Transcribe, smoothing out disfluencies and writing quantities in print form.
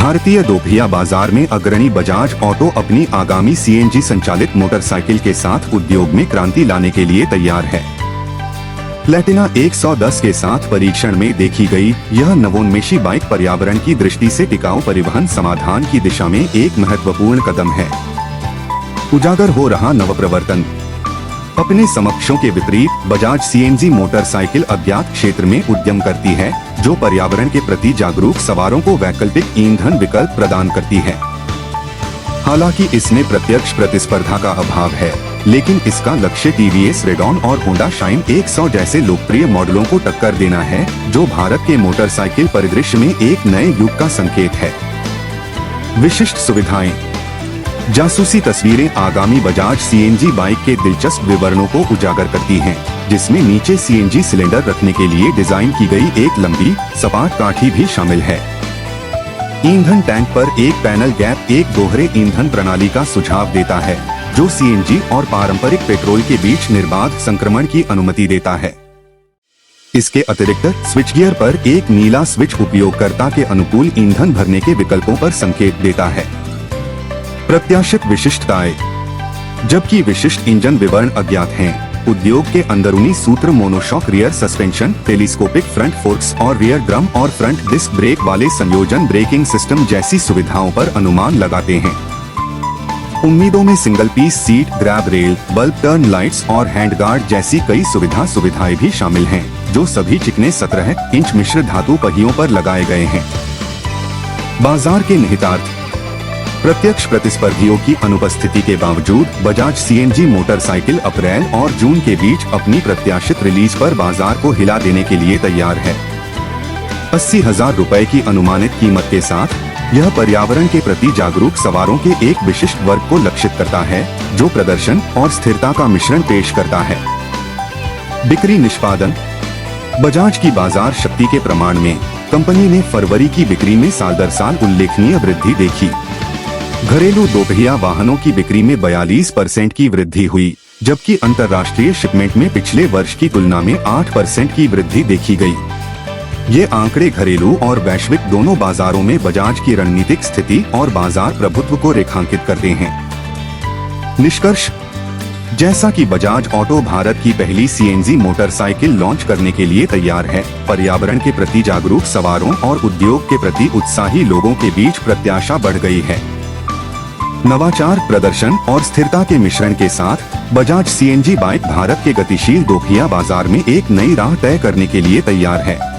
भारतीय दोपहिया बाजार में अग्रणी बजाज ऑटो अपनी आगामी सीएनजी संचालित मोटरसाइकिल के साथ उद्योग में क्रांति लाने के लिए तैयार है। प्लेटिना 110 के साथ परीक्षण में देखी गई यह नवोन्मेषी बाइक पर्यावरण की दृष्टि से टिकाऊ परिवहन समाधान की दिशा में एक महत्वपूर्ण कदम है। उजागर हो रहा नवप्रवर्तन। अपने समकक्षों के विपरीत बजाज सीएनजी मोटरसाइकिल अज्ञात क्षेत्र में उद्यम करती है, जो पर्यावरण के प्रति जागरूक सवारों को वैकल्पिक ईंधन विकल्प प्रदान करती है। हालांकि इसमें प्रत्यक्ष प्रतिस्पर्धा का अभाव है, लेकिन इसका लक्ष्य टीवीएस रेडॉन और होंडा शाइन 100 जैसे लोकप्रिय मॉडलों को टक्कर देना है, जो भारत के मोटरसाइकिल परिदृश्य में एक नए युग का संकेत है। विशिष्ट सुविधाएं। जासूसी तस्वीरें आगामी बजाज सीएनजी बाइक के दिलचस्प विवरणों को उजागर करती हैं, जिसमें नीचे सीएनजी सिलेंडर रखने के लिए डिजाइन की गई एक लंबी सपाट काठी भी शामिल है। ईंधन टैंक पर एक पैनल गैप एक दोहरे ईंधन प्रणाली का सुझाव देता है, जो सीएनजी और पारंपरिक पेट्रोल के बीच निर्बाध संक्रमण की अनुमति देता है। इसके अतिरिक्त स्विच गियर पर एक नीला स्विच उपयोगकर्ता के अनुकूल ईंधन भरने के विकल्पों पर संकेत देता है। प्रत्याशित विशिष्टताएं। जबकि विशिष्ट इंजन विवरण अज्ञात हैं, उद्योग के अंदरूनी सूत्र monoshock rear suspension, telescopic front forks और रियर ड्रम और फ्रंट डिस्क ब्रेक वाले संयोजन ब्रेकिंग सिस्टम जैसी सुविधाओं पर अनुमान लगाते हैं। उम्मीदों में single piece seat, grab rail, bulb turn lights और हैंडगार्ड जैसी कई सुविधाएं भी शामिल हैं, जो सभी चिकने 17 इंच मिश्र धातु पहियों पर लगाए गए हैं। बाजार के निहितार्थ। प्रत्यक्ष प्रतिस्पर्धियों की अनुपस्थिति के बावजूद बजाज सीएनजी मोटरसाइकिल अप्रैल और जून के बीच अपनी प्रत्याशित रिलीज पर बाजार को हिला देने के लिए तैयार है। 80,000 रुपए की अनुमानित कीमत के साथ यह पर्यावरण के प्रति जागरूक सवारों के एक विशिष्ट वर्ग को लक्षित करता है, जो प्रदर्शन और स्थिरता का मिश्रण पेश करता है। बिक्री निष्पादन। बजाज की बाजार शक्ति के प्रमाण में कंपनी ने फरवरी की बिक्री में साल दर साल उल्लेखनीय वृद्धि देखी। घरेलू दोपहिया वाहनों की बिक्री में 42% की वृद्धि हुई, जबकि अंतर्राष्ट्रीय शिपमेंट में पिछले वर्ष की तुलना में 8% की वृद्धि देखी गई। ये आंकड़े घरेलू और वैश्विक दोनों बाजारों में बजाज की रणनीतिक स्थिति और बाजार प्रभुत्व को रेखांकित करते हैं। निष्कर्ष। जैसा कि बजाज ऑटो भारत की पहली सीएनजी मोटरसाइकिल लॉन्च करने के लिए तैयार है, पर्यावरण के प्रति जागरूक सवारों और उद्योग के प्रति उत्साही लोगों के बीच प्रत्याशा बढ़ गई है। नवाचार, प्रदर्शन और स्थिरता के मिश्रण के साथ बजाज सीएनजी बाइक भारत के गतिशील दोपहिया बाजार में एक नई राह तय करने के लिए तैयार है।